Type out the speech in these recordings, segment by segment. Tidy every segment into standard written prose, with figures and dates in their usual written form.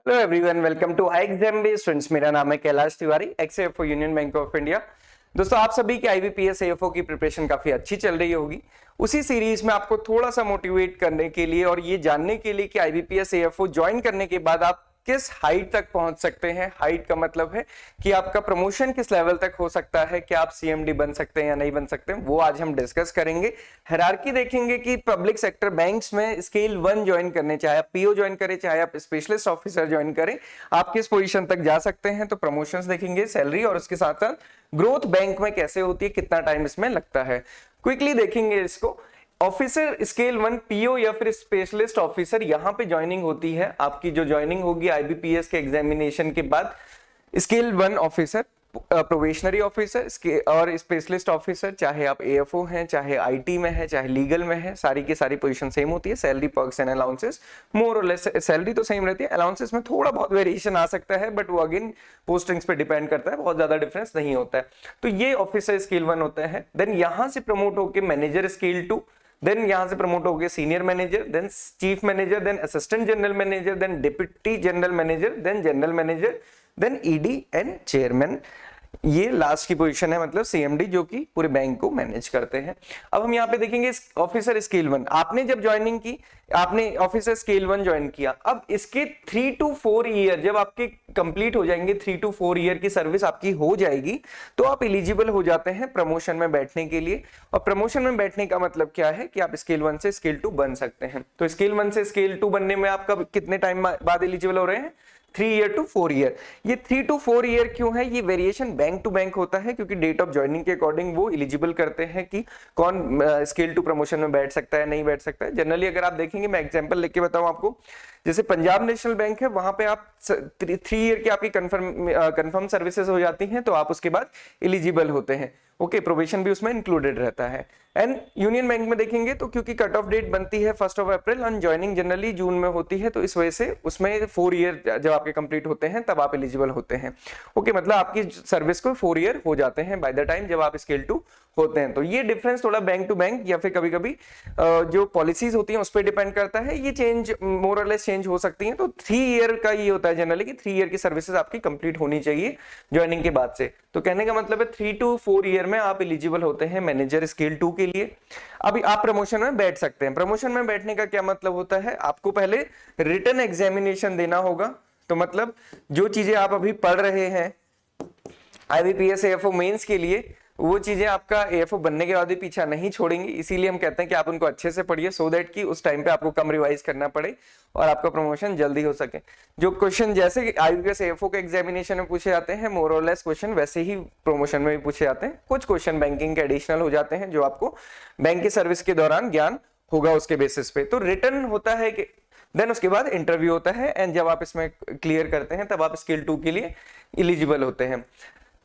Hello everyone, welcome to high exam based students. मेरा नाम है Kailash Tiwari, ex AFO union bank of India. दोस्तों, आप सभी की आईबीपीएस एएफओ की प्रिपरेशन काफी अच्छी चल रही होगी। उसी सीरीज में आपको थोड़ा सा मोटिवेट करने के लिए और ये जानने के लिए कि आईबीपीएस एएफओ ज्वाइन करने के बाद आप किस हाइट तक पहुंच सकते हैं। हाइट का मतलब है कि आपका प्रमोशन किस लेवल तक हो सकता है, कि आप सीएमडी बन सकते हैं या नहीं बन सकते हैं, वो आज हम डिस्कस करेंगे। हायरार्की देखेंगे कि पब्लिक सेक्टर बैंक्स में स्केल 1 ज्वाइन करने, चाहे आप पीओ ज्वाइन करें, चाहे आप स्पेशलिस्ट ऑफिसर ज्वाइन करें, आप किस पोजीशन तक जा सकते हैं। तो प्रमोशंस देखेंगे, सैलरी, और उसके साथ साथ ग्रोथ बैंक में कैसे होती है, कितना टाइम इसमें लगता है, क्विकली देखेंगे इसको। ऑफिसर स्केल 1 पीओ या फिर स्पेशलिस्ट ऑफिसर, यहां पे ज्वाइनिंग होती है। आपकी जो ज्वाइनिंग होगी आईबीपीएस के एग्जामिनेशन के बाद, स्केल 1 ऑफिसर, प्रोबेशनरी ऑफिसर और स्पेशलिस्ट ऑफिसर, चाहे आप एएफओ हैं, चाहे आईटी में है, चाहे लीगल में है, सारी की सारी पोजीशन सेम होती है। सैलरी, पर्क्स एंड अलाउंसेस मोर और लेस, सैलरी तो सेम रहती है, अलाउंसेस में थोड़ा बहुत वेरिएशन आ सकता है, बट वो अगेन पोस्टिंग्स पे डिपेंड करता है, बहुत ज्यादा डिफरेंस नहीं होता है। तो ये ऑफिसर स्केल 1 होता है। देन यहां से प्रमोट होकर मैनेजर स्केल 2, देन यहां से प्रमोट हो गए senior manager, then chief manager, then assistant general manager, then deputy general manager, then general manager, then ED and chairman. ये लास्ट की पोजीशन है, मतलब सीएमडी, जो कि पूरे बैंक को मैनेज करते हैं। अब हम यहाँ पे देखेंगे ऑफिसर स्केल 1। आपने जब ज्वाइनिंग की, आपने ऑफिसर स्केल 1 ज्वाइन किया। अब इसके 3 to 4 ईयर जब आपके कंप्लीट हो जाएंगे, 3 to 4 ईयर की सर्विस आपकी हो जाएगी, तो आप एलिजिबल हो जाते हैं प्रमोशन में बैठने के लिए। और प्रमोशन में बैठने का मतलब क्या है कि आप स्केल 1 से स्केल 2 बन सकते हैं। तो स्केल 1 से स्केल 2 बनने में आपका कितने टाइम बाद एलिजिबल हो रहे हैं? 3 ईयर to 4 ईयर। ये 3 to 4 ईयर क्यों है? ये वेरिएशन बैंक टू बैंक होता है, क्योंकि डेट ऑफ ज्वाइनिंग के अकॉर्डिंग वो एलिजिबल करते हैं कि कौन स्केल 2 प्रमोशन में बैठ सकता है, नहीं बैठ सकता है। जनरली अगर आप देखेंगे, मैं एग्जांपल लेके बताऊं आपको, जैसे पंजाब नेशनल बैंक है, वहां पे आप 3 ईयर की आपकी कंफर्म सर्विसेज हो जाती हैं, तो आप उसके बाद एलिजिबल होते हैं। ओके, प्रोबेशन भी उसमें इंक्लूडेड रहता है। एंड यूनियन बैंक में देखेंगे तो क्योंकि कट ऑफ डेट बनती है 1 अप्रैल और ज्वाइनिंग जनरली जून में होती है, तो इस वजह से उसमें 4 ईयर जब आपके कंप्लीट होते हैं तब आप एलिजिबल होते हैं। ओके, मतलब आपकी सर्विस को 4 ईयर हो जाते हैं बाय द टाइम जब आप स्केल 2 होते हैं। तो ये डिफरेंस थोड़ा बैंक टू बैंक या फिर कभी कभी जो पॉलिसीज होती हैं उस पर डिपेंड करता है। ये चेंज मोर और लेस चेंज हो सकती हैं। तो 3 ईयर का ये होता है जनरली कि 3 ईयर की सर्विसेज आपकी कंप्लीट होनी चाहिए ज्वाइनिंग के बाद से। तो कहने का मतलब है 3 to 4 ईयर में आप एलिजिबल होते हैं मैनेजर स्केल 2 के लिए। अभी आप प्रमोशन में बैठ सकते हैं। प्रमोशन में बैठने का क्या मतलब होता है? आपको पहले रिटन एग्जामिनेशन देना होगा। तो मतलब जो चीजें आप अभी पढ़ रहे हैं आईबीपीएस एएफओ मेंस के लिए, वो चीजें आपका एएफओ बनने के बाद भी पीछा नहीं छोड़ेंगी। इसीलिए हम कहते हैं कि आप उनको अच्छे से पढ़िए, सो दैट कि उस टाइम पे आपको कम रिवाइज करना पड़े और आपका प्रमोशन जल्दी हो सके। जो क्वेश्चन जैसे आईबीपीएस एएफओ के एग्जामिनेशन में पूछे जाते हैं, मोर और लेस क्वेश्चन वैसे ही प्रमोशन में भी पूछे जाते हैं। कुछ क्वेश्चन बैंकिंग के एडिशनल हो जाते हैं, जो आपको बैंक की सर्विस के दौरान ज्ञान होगा उसके बेसिस पे। तो रिटर्न होता है कि देन उसके बाद इंटरव्यू होता है, एंड जब आप इसमें क्लियर करते हैं तब आप स्केल 2 के लिए एलिजिबल होते हैं।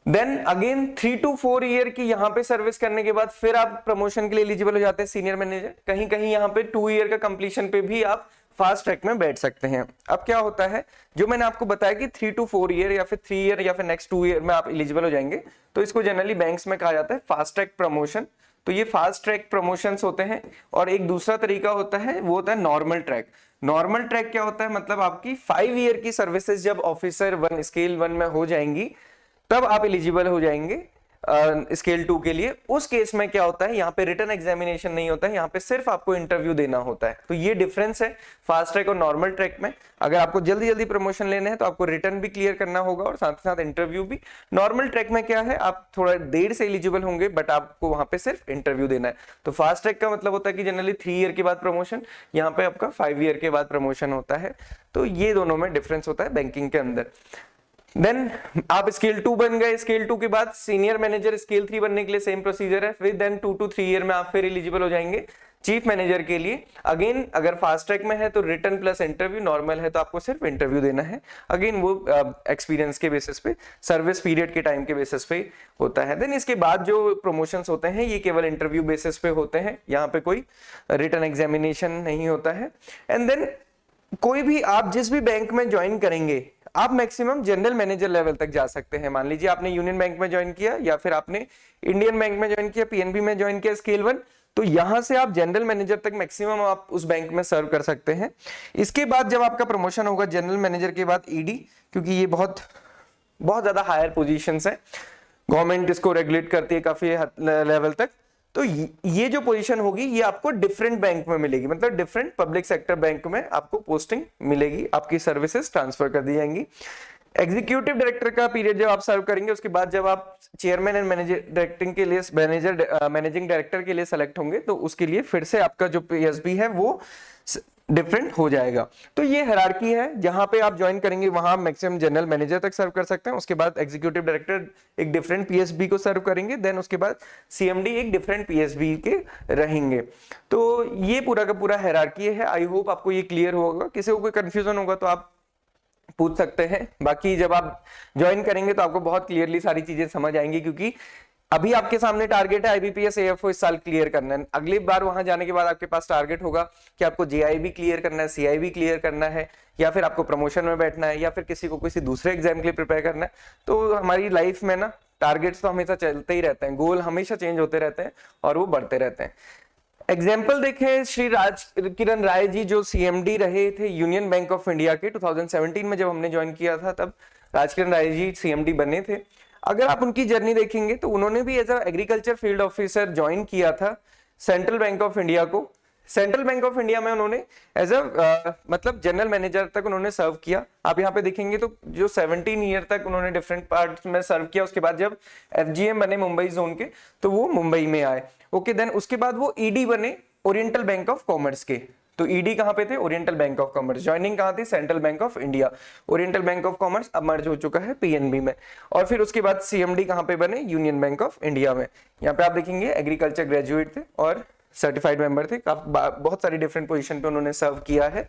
देन अगेन 3 to 4 ईयर की यहाँ पे सर्विस करने के बाद फिर आप प्रमोशन के लिए एलिजिबल हो जाते हैं सीनियर मैनेजर। कहीं कहीं यहाँ पे 2 ईयर का कंप्लीशन पे भी आप फास्ट ट्रैक में बैठ सकते हैं। अब क्या होता है, जो मैंने आपको बताया कि 3 to 4 ईयर या फिर 3 ईयर या फिर नेक्स्ट 2 ईयर में आप एलिजिबल हो जाएंगे, तो इसको जनरली बैंक्स में कहा जाता है फास्ट ट्रैक प्रमोशन। तो ये फास्ट ट्रैक प्रमोशंस होते हैं। और एक दूसरा तरीका होता है, वो होता है नॉर्मल ट्रैक। नॉर्मल ट्रैक क्या होता है? मतलब आपकी 5 ईयर की सर्विसेज जब ऑफिसर 1 स्केल 1 में हो जाएंगी, तब आप एलिजिबल हो जाएंगे स्केल 2 के लिए। उस केस में क्या होता है, यहाँ पे रिटन एग्जामिनेशन नहीं होता है, यहाँ पे सिर्फ आपको इंटरव्यू देना होता है। तो ये डिफरेंस है फास्ट ट्रैक और नॉर्मल ट्रैक में। अगर आपको जल्दी जल्दी प्रमोशन लेने हैं तो आपको रिटन भी क्लियर करना होगा और साथ साथ इंटरव्यू भी। नॉर्मल ट्रैक में क्या है, आप थोड़ा देर से एलिजिबल होंगे, बट आपको वहां पे सिर्फ इंटरव्यू देना है। तो फास्ट ट्रैक का मतलब होता है कि जनरली 3 ईयर के बाद प्रमोशन, यहाँ पे आपका 5 ईयर के बाद प्रमोशन होता है। तो ये दोनों में डिफरेंस होता है बैंकिंग के अंदर। देन आप स्केल 2 बन गए। स्केल 2 के बाद सीनियर मैनेजर स्केल 3 बनने के लिए सेम प्रोसीजर है। फिर देन 2 to 3 ईयर में आप फिर एलिजिबल हो जाएंगे चीफ मैनेजर के लिए। अगेन अगर फास्ट ट्रैक में है तो रिटन प्लस इंटरव्यू, नॉर्मल है तो आपको सिर्फ इंटरव्यू देना है। अगेन वो एक्सपीरियंस के बेसिस पे, सर्विस पीरियड के टाइम के बेसिस पे होता है। देन इसके बाद जो प्रमोशंस होते हैं ये केवल इंटरव्यू बेसिस पे होते हैं, यहाँ पे कोई रिटन एग्जामिनेशन नहीं होता है। एंड देन कोई भी आप जिस भी बैंक में ज्वाइन करेंगे, आप मैक्सिमम जनरल मैनेजर लेवल तक जा सकते हैं। मान लीजिए आपने यूनियन बैंक में ज्वाइन किया या फिर आपने इंडियन बैंक में ज्वाइन किया, पीएनबी में ज्वाइन किया स्केल 1, तो यहां से आप जनरल मैनेजर तक मैक्सिमम आप उस बैंक में सर्व कर सकते हैं। इसके बाद जब आपका प्रमोशन होगा जनरल मैनेजर के बाद ईडी, क्योंकि ये बहुत बहुत ज्यादा हायर पोजीशंस है, गवर्नमेंट इसको रेगुलेट करती है काफी लेवल तक, तो ये जो पोजीशन होगी ये आपको डिफरेंट बैंक में मिलेगी, मतलब डिफरेंट पब्लिक सेक्टर बैंक में आपको पोस्टिंग मिलेगी, आपकी सर्विसेज ट्रांसफर कर दी जाएंगी। एग्जीक्यूटिव डायरेक्टर का पीरियड जब आप सर्व करेंगे, उसके बाद जब आप चेयरमैन एंड मैनेजिंग डायरेक्टर के लिए सेलेक्ट होंगे, तो उसके लिए फिर से आपका जो पीएसबी है वो डिफरेंट हो जाएगा। तो ये हायरार्की है, जहां पे आप ज्वाइन करेंगे वहां मैक्सिमम जनरल मैनेजर तक सर्व कर सकते हैं, उसके बाद एग्जीक्यूटिव डायरेक्टर एक डिफरेंट पीएसबी को सर्व करेंगे, देन उसके बाद सीएमडी एक डिफरेंट पीएसबी के रहेंगे। तो ये पूरा का पूरा हायरार्की है। आई होप आपको ये क्लियर होगा। किसी को कोई कंफ्यूजन होगा तो आप पूछ सकते हैं, बाकी जब आप ज्वाइन करेंगे तो आपको बहुत क्लियरली सारी चीजें समझ आएंगी, क्योंकि अभी आपके सामने टारगेट है आईबीपीएस एएफओ इस साल क्लियर करना है। अगली बार वहां जाने के बाद आपके पास टारगेट होगा कि आपको जेआईबी क्लियर करना है, सीआईबी क्लियर करना है, या फिर आपको प्रमोशन में बैठना है, या फिर किसी को किसी दूसरे एग्जाम के लिए प्रिपेयर करना है। तो हमारी लाइफ में ना टारगेट्स तो हमेशा चलते ही रहते हैं, गोल हमेशा चेंज होते रहते हैं और वो बढ़ते रहते हैं। एग्जाम्पल देखें, श्री राज किरण राय जी जो सीएमडी रहे थे यूनियन बैंक ऑफ इंडिया के 2017 में, जब हमने ज्वाइन किया था तब राज किरण राय जी सीएमडी बने थे। अगर आप उनकी जर्नी देखेंगे तो उन्होंने भी as a agriculture field officer join किया था सेंट्रल बैंक ऑफ इंडिया को। सेंट्रल बैंक ऑफ इंडिया में उन्होंने एज अ मतलब जनरल मैनेजर तक उन्होंने सर्व किया। आप यहाँ पे देखेंगे तो जो 17 ईयर तक उन्होंने डिफरेंट पार्ट्स में सर्व किया। उसके बाद जब एफजीएम बने मुंबई जोन के, तो वो मुंबई में आए। ओके, देन उसके बाद वो ईडी बने ओरिएंटल बैंक ऑफ कॉमर्स के। तो ईडी कहां पे थे? Oriental bank of commerce. Joining कहां थी? Central bank of India. Oriental bank of commerce अब मर्ज हो चुका है पीएनबी में। और फिर उसके बाद सीएमडी कहां पे बने? यूनियन बैंक ऑफ इंडिया में। यहाँ पे आप देखेंगे एग्रीकल्चर ग्रेजुएट थे और सर्टिफाइड मेंबर थे। बहुत सारी डिफरेंट पोजीशन पे उन्होंने सर्व किया है।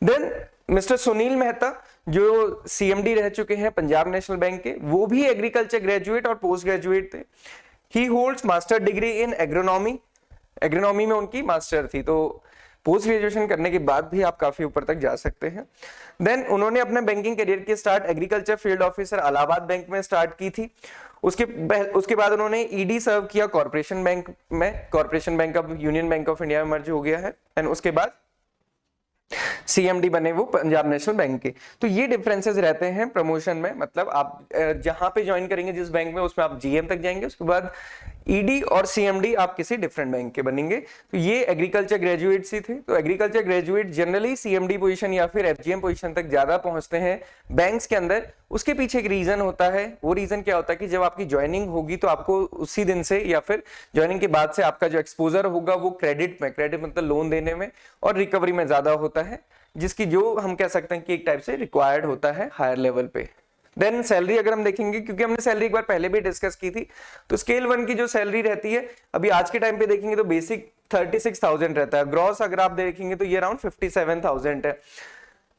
देन मिस्टर सुनील मेहता जो सीएमडी रह चुके हैं पंजाब नेशनल बैंक के, वो भी एग्रीकल्चर ग्रेजुएट और पोस्ट ग्रेजुएट थे। ही holds master degree in agronomy. Agronomy में उनकी मास्टर थी। तो पोस्ट ग्रेजुएशन करने के बाद भी आप काफी ऊपर तक जा सकते हैं। देन उन्होंने अपने बैंकिंग करियर की start agriculture field officer Allahabad bank में स्टार्ट की थी। उसके बाद उन्होंने ईडी सर्व किया कॉर्पोरेशन बैंक में। कॉर्पोरेशन बैंक अब यूनियन बैंक ऑफ इंडिया में मर्ज हो गया है। एंड उसके बाद सीएमडी बने वो पंजाब नेशनल बैंक के। तो ये डिफरेंसेस रहते हैं प्रमोशन में। मतलब आप जहां पे ज्वाइन करेंगे जिस बैंक में, उसमें आप जीएम तक जाएंगे, उसके बाद ईडी और सीएमडी आप किसी डिफरेंट बैंक के बनेंगे। तो ये एग्रीकल्चर ग्रेजुएट्स ही थे। तो agriculture graduate generally CMD position या फिर एफजीएम पोजीशन तक ज्यादा पहुंचते हैं बैंक्स के अंदर। उसके पीछे एक रीजन होता है। वो रीजन क्या होता है कि जब आपकी ज्वाइनिंग होगी तो आपको उसी दिन से या फिर ज्वाइनिंग के बाद से आपका जो एक्सपोजर होगा वो क्रेडिट मतलब लोन देने में और रिकवरी में ज्यादा होता है, जिसकी जो हम कह सकते हैं कि एक टाइप से रिक्वायर्ड होता है हायर लेवल पे। देन सैलरी अगर हम देखेंगे, क्योंकि हमने सैलरी एक बार पहले भी डिस्कस की थी, तो स्केल 1 की जो सैलरी रहती है अभी आज के टाइम पे देखेंगे तो बेसिक 36,000 रहता है। ग्रॉस अगर आप देखेंगे तो ये अराउंड 57,000 है।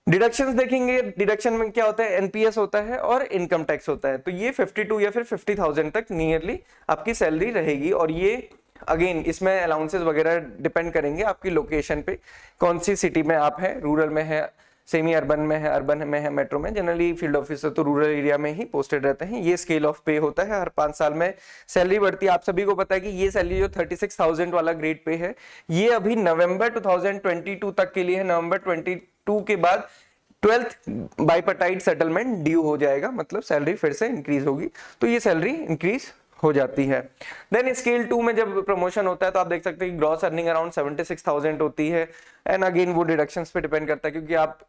डिडक्शंस देखेंगे, डिडक्शन में क्या होता है? एनपीएस होता है और इनकम टैक्स होता है। तो ये 52 या फिर 50,000 तक नियरली आपकी सैलरी रहेगी। और ये अगेन इसमें अलाउंसेस वगैरह डिपेंड करेंगे आपकी लोकेशन पे, कौन सी सिटी में आप हैं, रूरल में है, सेमी अर्बन में है, अर्बन में है, मेट्रो में। जनरली फील्ड ऑफिसर तो रूरल एरिया में ही पोस्टेड रहते हैं। ये स्केल ऑफ पे होता है, हर 5 साल में सैलरी बढ़ती है। आप सभी को पता है कि ये सैलरी जो 36,000 वाला ग्रेड पे है, ये अभी नवंबर 2022 तक के लिए है। नवंबर 22 के बाद 12th बाइपर्टाइट सेटलमेंट ड्यू हो जाएगा, मतलब सैलरी फिर से इंक्रीज होगी। तो ये सैलरी इंक्रीज हो जाती है। देन स्केल 2 में जब प्रमोशन होता है तो आप देख सकते हैं कि ग्रॉस अर्निंग अराउंड 76,000 होती है। एंड अगेन वो डिडक्शंस पे डिपेंड करता है, क्योंकि आप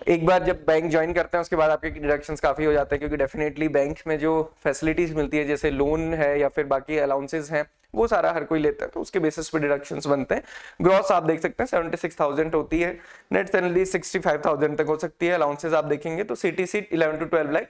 एक बार जब बैंक ज्वाइन करते हैं उसके बाद आपके डिडक्शंस काफी हो जाते हैं, क्योंकि डेफिनेटली बैंक में जो फैसिलिटीज मिलती है जैसे लोन है या फिर बाकी अलाउंसेस हैं वो सारा हर कोई लेता है, तो उसके बेसिस पे डिडक्शंस बनते हैं। ग्रॉस आप देख सकते हैं 76,000 होती है। नेट सैलरी 65,000 तक हो सकती है। अलाउंसेस आप देखेंगे तो CTC 11 to 12 lakh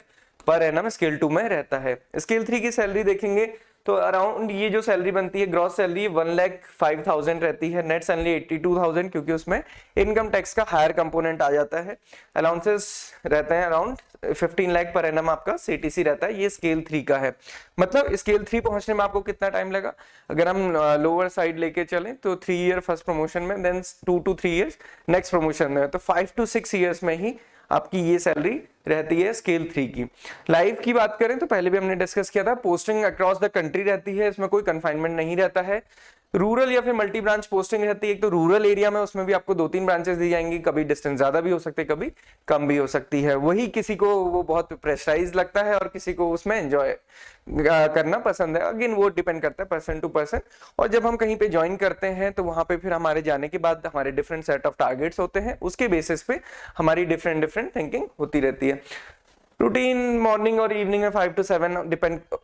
per annum scale 2 में रहता है। स्केल 3 की सैलरी देखेंगे तो अराउंड ये जो सैलरी बनती है ग्रॉस सैलरी 1,05,000 रहती है। नेट सैलरी 82,000, क्योंकि उसमें इनकम टैक्स का हायर कंपोनेंट आ जाता है। अलाउंसेस रहते हैं अराउंड 15 लाख पर एनम आपका सीटीसी रहता है। ये स्केल 3 का है। मतलब स्केल 3 पहुंचने में आपको कितना टाइम लगा? अगर हम लोअर साइड लेके चलें तो 3 ईयर फर्स्ट प्रमोशन में, then 2 to 3 years next promotion में, तो 5 to 6 ईयर्स में ही आपकी ये सैलरी रहती है स्केल 3 की। लाइफ की बात करें तो पहले भी हमने डिस्कस किया था, पोस्टिंग अक्रॉस द कंट्री रहती है, इसमें कोई कन्फाइनमेंट नहीं रहता है। रूरल या फिर मल्टी ब्रांच पोस्टिंग रहती है। एक तो रूरल एरिया में, उसमें भी आपको 2-3 ब्रांचेस दी जाएंगी, कभी डिस्टेंस ज्यादा भी हो सकती है, कभी कम भी हो सकती है। वही किसी को वो बहुत प्रेशराइज लगता है और किसी को उसमें एंजॉय करना पसंद है। अगेन वो डिपेंड करता है पर्सन टू पर्सन। और जब हम कहीं पे ज्वाइन करते हैं तो वहां पे फिर हमारे जाने के बाद हमारे डिफरेंट सेट ऑफ टारगेट्स होते हैं, उसके बेसिस पे हमारी डिफरेंट थिंकिंग होती रहती है। रूटीन मॉर्निंग और इवनिंग में 5 to 7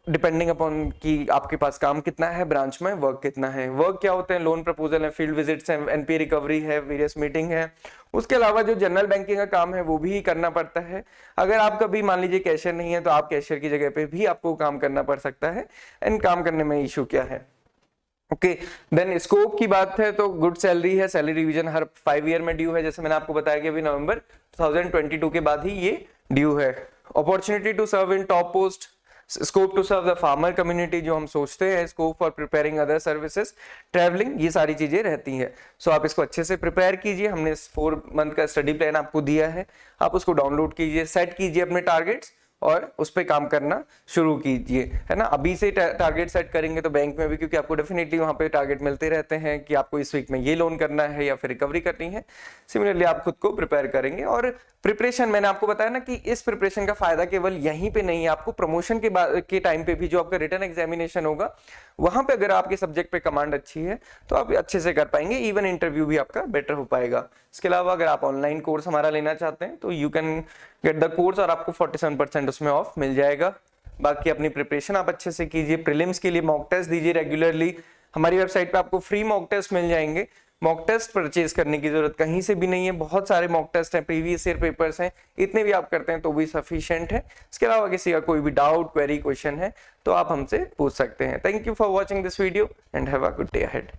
डिपेंडिंग अपॉन कि आपके पास काम कितना है, ब्रांच में वर्क कितना है। वर्क क्या होते हैं, लोन प्रपोजल है, फील्ड विजिट्स है, एनपीए रिकवरी है, वेरियस मीटिंग है। उसके अलावा जो जनरल बैंकिंग का काम है वो भी करना पड़ता है। अगर आप कभी मान लीजिए कैशियर नहीं है तो आप कैशियर की जगह पे भी आपको काम करना पड़ सकता है। एंड काम करने में इशू क्या है। ओके, देन स्कोप की बात है तो गुड सैलरी है, सैलरी रिवीजन हर 5 ईयर में ड्यू है, जैसे मैंने आपको बताया कि अभी नवंबर 2022 के बाद ही ये ड्यू है। Opportunity to serve in top post, scope to serve the farmer community जो हम सोचते हैं, scope for preparing other services, travelling, ये सारी चीजें रहती हैं। सो आप इसको अच्छे से प्रिपेयर कीजिए। हमने 4 मंथ का स्टडी प्लान आपको दिया है, आप उसको डाउनलोड कीजिए, सेट कीजिए अपने टारगेट्स और उस पर काम करना शुरू कीजिए, है ना। अभी से टारगेट सेट करेंगे तो बैंक में भी, क्योंकि आपको डेफिनेटली वहां पे टारगेट मिलते रहते हैं कि आपको इस वीक में ये लोन करना है या फिर रिकवरी करनी है। सिमिलरली आप खुद को प्रिपेयर करेंगे। और प्रिपरेशन मैंने आपको बताया ना कि इस प्रिपरेशन का फायदा केवल यहीं पे नहीं है, आपको प्रमोशन के बाद के टाइम पे भी जो आपका रिटर्न एग्जामिनेशन होगा वहां पे अगर आपके सब्जेक्ट पे कमांड अच्छी है तो आप अच्छे से कर पाएंगे, इवन इंटरव्यू भी आपका बेटर हो पाएगा। इसके अलावा अगर आप ऑनलाइन कोर्स हमारा लेना चाहते हैं तो you can get the course और आपको 47% उसमें ऑफ मिल जाएगा। बाकी अपनी प्रिपरेशन आप अच्छे से कीजिए। प्रीलिम्स के लिए मॉक टेस्ट दीजिए रेगुलरली। हमारी वेबसाइट पे आपको फ्री मॉक टेस्ट मिल जाएंगे। मॉक टेस्ट परचेज करने की जरूरत कहीं से भी नहीं है, बहुत सारे मॉक टेस्ट हैं, प्रीवियस ईयर पेपर्स हैं, इतने भी आप करते हैं तो भी सफिशिएंट है। इसके अलावा किसी का कोई भी डाउट, क्वेरी, क्वेश्चन है तो आप हमसे पूछ सकते हैं। Thank you for watching this video and have a good day ahead.